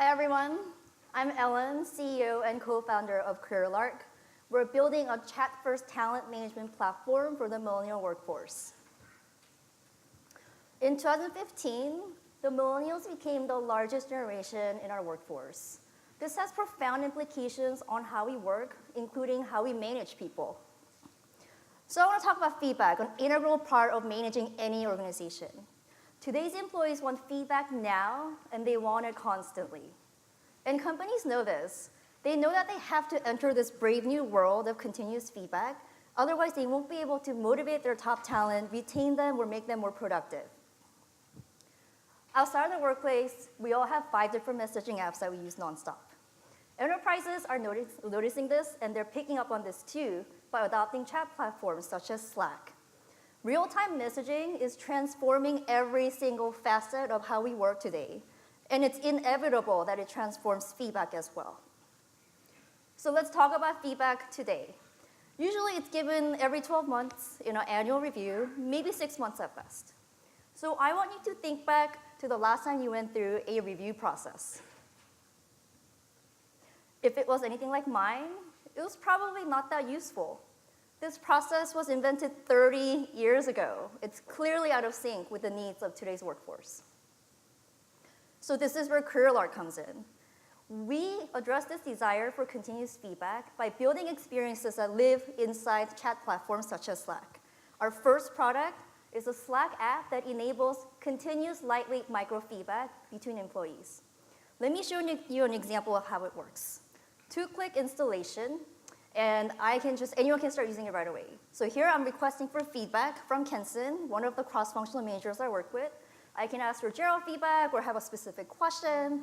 Hi everyone, I'm Ellen, CEO and co-founder of CareerLark. We're building a chat-first talent management platform for the millennial workforce. In 2015, the millennials became the largest generation in our workforce. This has profound implications on how we work, including how we manage people. So I want to talk about feedback, an integral part of managing any organization. Today's employees want feedback now, and they want it constantly. And companies know this. They know that they have to enter this brave new world of continuous feedback. Otherwise, they won't be able to motivate their top talent, retain them, or make them more productive. Outside of the workplace, we all have 5 different messaging apps that we use nonstop. Enterprises are noticing this, and they're picking up on this too by adopting chat platforms such as Slack. Real-time messaging is transforming every single facet of how we work today, and it's inevitable that it transforms feedback as well. So let's talk about feedback today. Usually it's given every 12 months in an annual review, maybe 6 months at best. So I want you to think back to the last time you went through a review process. If it was anything like mine, it was probably not that useful. This process was invented 30 years ago. It's clearly out of sync with the needs of today's workforce. So this is where CareerLark comes in. We address this desire for continuous feedback by building experiences that live inside chat platforms such as Slack. Our first product is a Slack app that enables continuous lightweight microfeedback between employees. Let me show you an example of how it works. 2-click installation, and anyone can start using it right away. So here I'm requesting for feedback from Constine, one of the cross-functional managers I work with. I can ask for general feedback or have a specific question.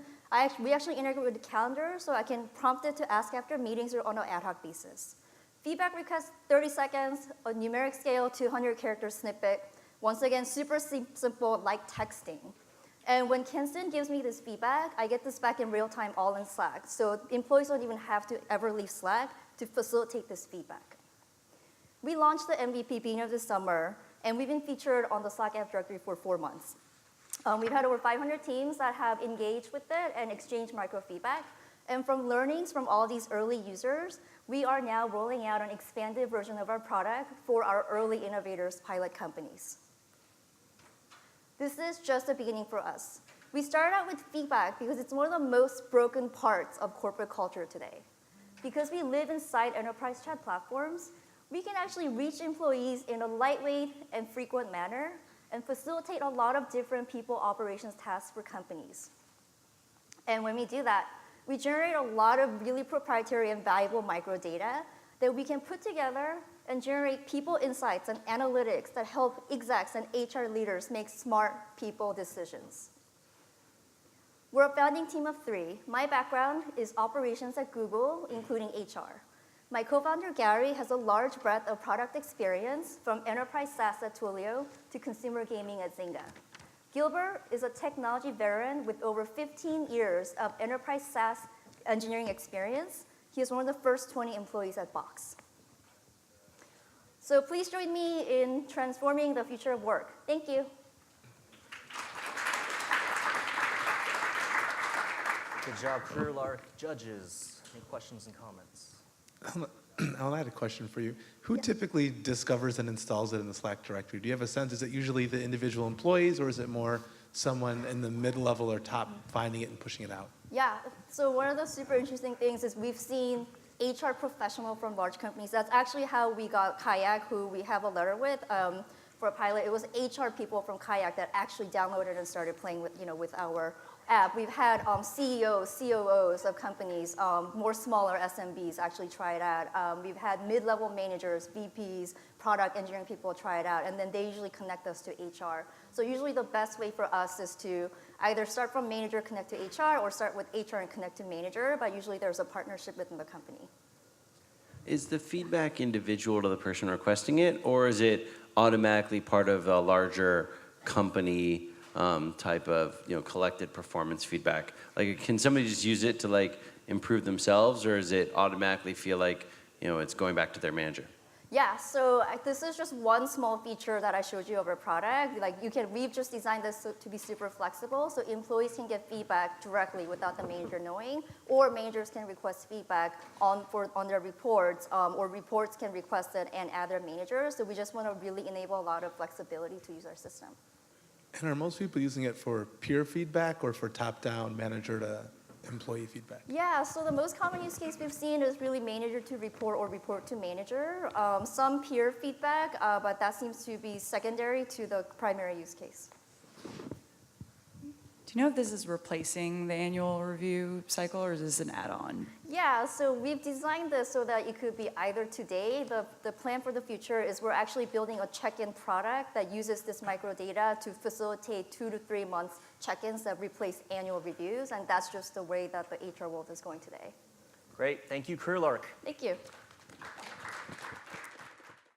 We actually integrate with the calendar, so I can prompt it to ask after meetings or on an ad hoc basis. Feedback request, 30 seconds, a numeric scale, 200-character snippet. Once again, super simple, like texting. And when Constine gives me this feedback, I get this back in real time, all in Slack. So employees don't even have to ever leave Slack to facilitate this feedback. We launched the MVP beginning of this summer, and we've been featured on the Slack app directory for 4 months. We've had over 500 teams that have engaged with it and exchanged microfeedback. And from learnings from all these early users, we are now rolling out an expanded version of our product for our early innovators pilot companies. This is just the beginning for us. We started out with feedback because it's one of the most broken parts of corporate culture today. Because we live inside enterprise chat platforms, we can actually reach employees in a lightweight and frequent manner and facilitate a lot of different people operations tasks for companies. And when we do that, we generate a lot of really proprietary and valuable microdata that we can put together and generate people insights and analytics that help execs and HR leaders make smart people decisions. We're a founding team of 3. My background is operations at Google, including HR. My co-founder, Gary, has a large breadth of product experience from enterprise SaaS at Twilio to consumer gaming at Zynga. Gilbert is a technology veteran with over 15 years of enterprise SaaS engineering experience. He is one of the first 20 employees at Box. So please join me in transforming the future of work. Thank you. Good job, CareerLark judges. Any questions and comments? Ellen, I had a question for you. Who typically discovers and installs it in the Slack directory? Do you have a sense? Is it usually the individual employees, or is it more someone in the mid-level or top finding it and pushing it out? Yeah, so one of the super interesting things is we've seen HR professional from large companies. That's actually how we got Kayak, who we have a letter with for a pilot. It was HR people from Kayak that actually downloaded and started playing with our app. We've had CEOs, COOs of companies, more smaller SMBs actually try it out. We've had mid-level managers, VPs, product engineering people try it out, and then they usually connect us to HR. So usually the best way for us is to either start from manager, connect to HR, or start with HR and connect to manager, but usually there's a partnership within the company. Is the feedback individual to the person requesting it, or is it automatically part of a larger company type of collected performance feedback? Like, can somebody just use it to improve themselves, or is it automatically feel like it's going back to their manager? Yeah, so this is just one small feature that I showed you of our product. We've just designed this to be super flexible, so employees can get feedback directly without the manager knowing, or managers can request feedback on their reports, or reports can request it and add their managers. So we just want to really enable a lot of flexibility to use our system. And are most people using it for peer feedback or for top-down manager to employee feedback? Yeah, so the most common use case we've seen is really manager to report or report to manager. Some peer feedback, but that seems to be secondary to the primary use case. Do you know if this is replacing the annual review cycle, or is this an add-on? Yeah, so we've designed this so that it could be either today. The plan for the future is we're actually building a check-in product that uses this microdata to facilitate 2 to 3 months check-ins that replace annual reviews, and that's just the way that the HR world is going today. Great. Thank you, CareerLark. Thank you.